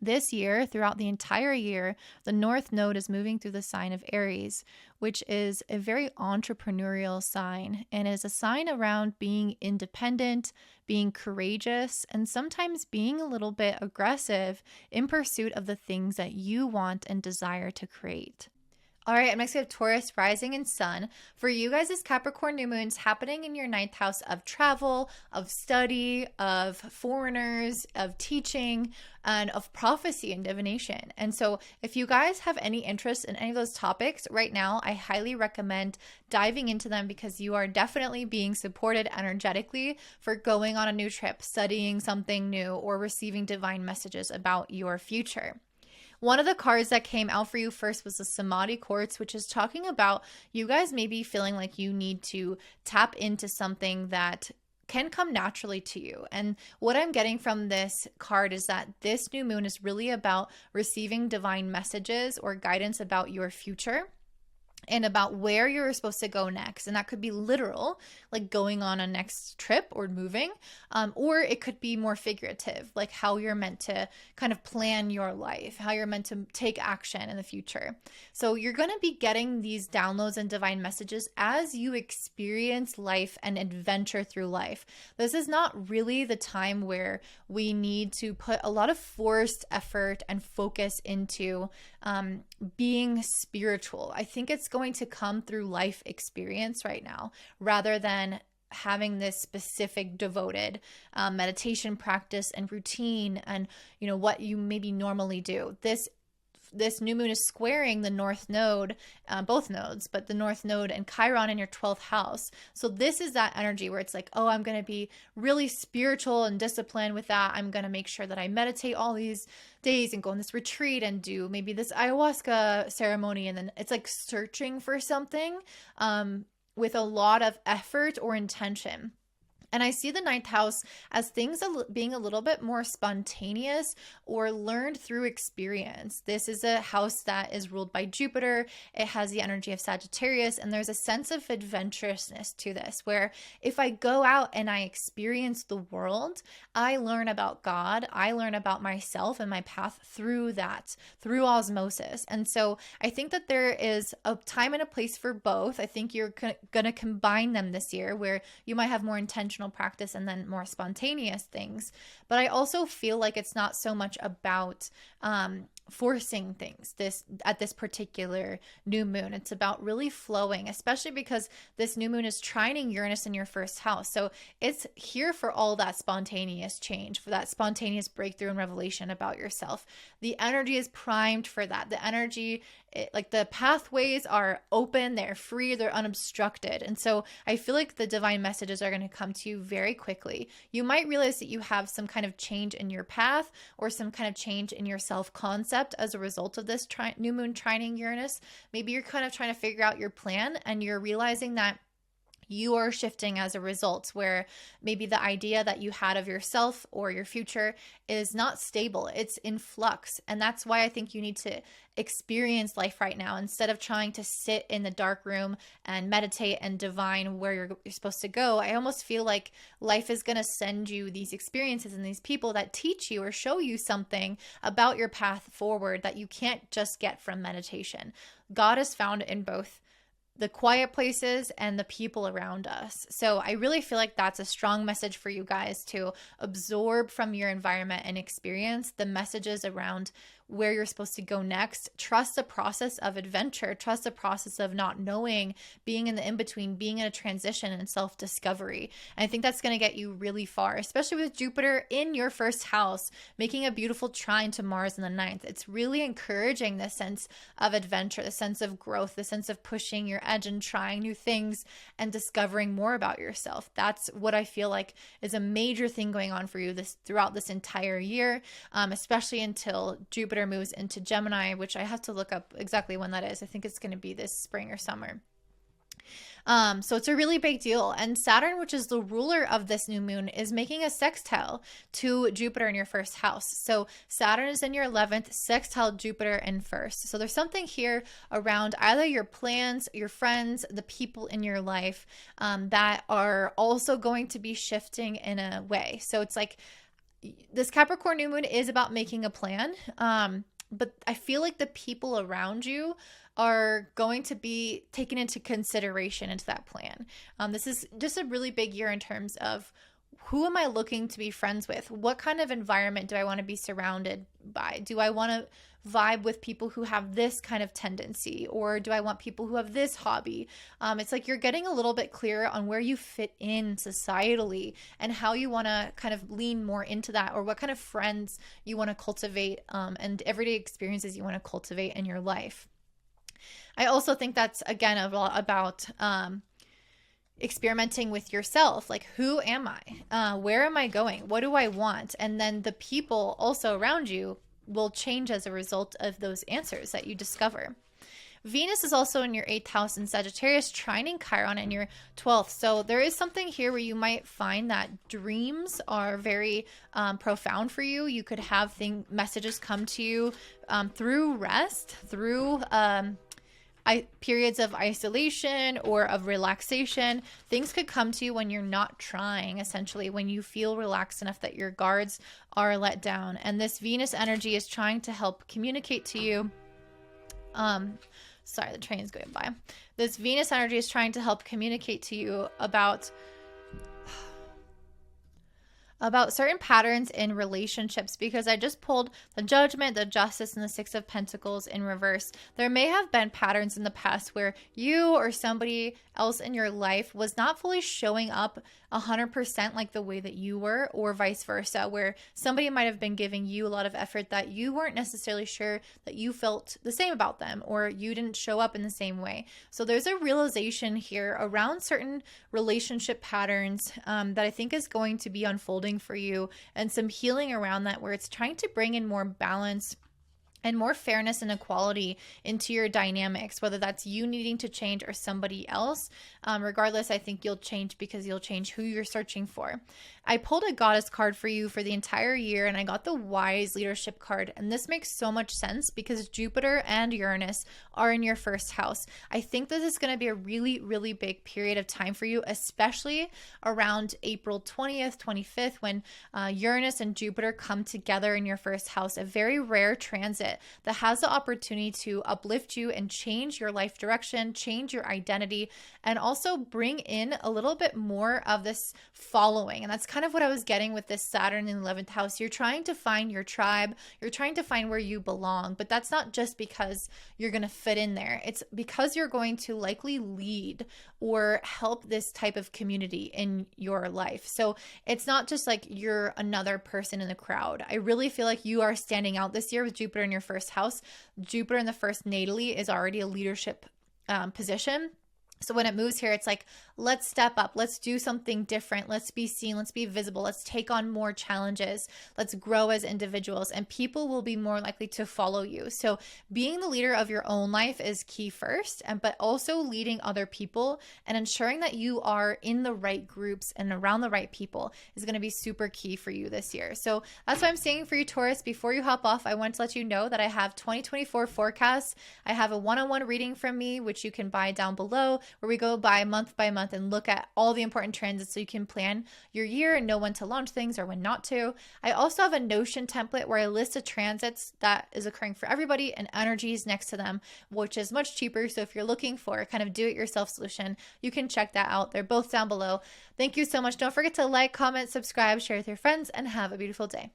This year, throughout the entire year, the North Node is moving through the sign of Aries, which is a very entrepreneurial sign and is a sign around being independent, being courageous, and sometimes being a little bit aggressive in pursuit of the things that you want and desire to create. All right, up next we have Taurus, rising and sun. For you guys, this Capricorn New Moon's happening in your ninth house of travel, of study, of foreigners, of teaching, and of prophecy and divination. And so if you guys have any interest in any of those topics right now, I highly recommend diving into them because you are definitely being supported energetically for going on a new trip, studying something new, or receiving divine messages about your future. One of the cards that came out for you first was the Samadhi Quartz, which is talking about you guys maybe feeling like you need to tap into something that can come naturally to you. And what I'm getting from this card is that this new moon is really about receiving divine messages or guidance about your future and about where you're supposed to go next. And that could be literal, like going on a next trip or moving, or it could be more figurative, like how you're meant to kind of plan your life, how you're meant to take action in the future. So you're going to be getting these downloads and divine messages as you experience life and adventure through life. This is not really the time where we need to put a lot of forced effort and focus into being spiritual. I think it's going to come through life experience right now rather than having this specific devoted meditation practice and routine and what you maybe normally do. This new moon is squaring the North Node, both nodes, but the North Node and Chiron in your 12th house. So this is that energy where it's like, oh, I'm going to be really spiritual and disciplined with that. I'm going to make sure that I meditate all these days and go on this retreat and do maybe this ayahuasca ceremony. And then it's like searching for something with a lot of effort or intention. And I see the ninth house as things being a little bit more spontaneous or learned through experience. This is a house that is ruled by Jupiter. It has the energy of Sagittarius, and there's a sense of adventurousness to this, where if I go out and I experience the world, I learn about God, I learn about myself and my path through that, through osmosis. And so I think that there is a time and a place for both. I think you're going to combine them this year, where you might have more intentional practice and then more spontaneous things. But I also feel like it's not so much about forcing things at this particular new moon. It's about really flowing, especially because this new moon is trining Uranus in your first house. So it's here for all that spontaneous change, for that spontaneous breakthrough and revelation about yourself. The energy is primed for that. The energy, like the pathways are open, they're free, they're unobstructed. And so I feel like the divine messages are going to come to you very quickly. You might realize that you have some kind of change in your path or some kind of change in your self-concept as a result of this new moon trining Uranus. Maybe you're kind of trying to figure out your plan and you're realizing that you are shifting as a result, where maybe the idea that you had of yourself or your future is not stable. It's in flux. And that's why I think you need to experience life right now instead of trying to sit in the dark room and meditate and divine where you're supposed to go. I almost feel like life is going to send you these experiences and these people that teach you or show you something about your path forward that you can't just get from meditation. God is found in both the quiet places and the people around us. So I really feel like that's a strong message for you guys to absorb from your environment and experience the messages around where you're supposed to go next. Trust the process of adventure, trust the process of not knowing, being in the in-between, being in a transition and self-discovery. And I think that's going to get you really far, especially with Jupiter in your first house, making a beautiful trine to Mars in the ninth. It's really encouraging the sense of adventure, the sense of growth, the sense of pushing your edge and trying new things and discovering more about yourself. That's what I feel like is a major thing going on for you throughout this entire year, especially until Jupiter moves into Gemini, which I have to look up exactly when that is. I think it's going to be this spring or summer. So it's a really big deal. And Saturn, which is the ruler of this new moon, is making a sextile to Jupiter in your first house. So Saturn is in your 11th, sextile Jupiter in first. So there's something here around either your plans, your friends, the people in your life that are also going to be shifting in a way. So it's like this Capricorn new moon is about making a plan. But I feel like the people around you are going to be taken into consideration into that plan. This is just a really big year in terms of who am I looking to be friends with? What kind of environment do I want to be surrounded by? Do I want to vibe with people who have this kind of tendency, or do I want people who have this hobby? It's like you're getting a little bit clearer on where you fit in societally and how you want to kind of lean more into that, or what kind of friends you want to cultivate, and everyday experiences you want to cultivate in your life. I also think that's, again, a lot about experimenting with yourself. Like, who am I? Where am I going? What do I want? And then the people also around you will change as a result of those answers that you discover. Venus is also in your 8th house in Sagittarius, trining Chiron in your 12th. So there is something here where you might find that dreams are very profound for you. You could have messages come to you through rest, through periods of isolation or of relaxation. Things could come to you when you're not trying, essentially, when you feel relaxed enough that your guards are let down. And this Venus energy is trying to help communicate to you. Sorry, the train is going by. This Venus energy is trying to help communicate to you about certain patterns in relationships, because I just pulled the Judgment, the Justice, and the Six of Pentacles in reverse. There may have been patterns in the past where you or somebody else in your life was not fully showing up 100% like the way that you were, or vice versa, where somebody might have been giving you a lot of effort that you weren't necessarily sure that you felt the same about them, or you didn't show up in the same way. So there's a realization here around certain relationship patterns that I think is going to be unfolding for you, and some healing around that, where it's trying to bring in more balance and more fairness and equality into your dynamics, whether that's you needing to change or somebody else. Regardless, I think you'll change because you'll change who you're searching for. I pulled a goddess card for you for the entire year, and I got the wise leadership card. And this makes so much sense because Jupiter and Uranus are in your 1st house. I think this is going to be a really, really big period of time for you, especially around April 20th, 25th, when Uranus and Jupiter come together in your 1st house, a very rare transit that has the opportunity to uplift you and change your life direction, change your identity, and also bring in a little bit more of this following. And that's kind of what I was getting with this Saturn in the 11th house. You're trying to find your tribe. You're trying to find where you belong, but that's not just because you're going to fit in there. It's because you're going to likely lead or help this type of community in your life. So it's not just like you're another person in the crowd. I really feel like you are standing out this year with Jupiter in your 1st house. Jupiter in the 1st natally is already a leadership position. So when it moves here, it's like, let's step up. Let's do something different. Let's be seen. Let's be visible. Let's take on more challenges. Let's grow as individuals, and people will be more likely to follow you. So being the leader of your own life is key first, but also leading other people and ensuring that you are in the right groups and around the right people is going to be super key for you this year. So that's what I'm saying for you, Taurus. Before you hop off, I want to let you know that I have 2024 forecasts. I have a one-on-one reading from me, which you can buy down below, where we go by month and look at all the important transits so you can plan your year and know when to launch things or when not to. I also have a Notion template where I list the transits that is occurring for everybody and energies next to them, which is much cheaper. So if you're looking for a kind of do-it-yourself solution, you can check that out. They're both down below. Thank you so much. Don't forget to like, comment, subscribe, share with your friends, and have a beautiful day.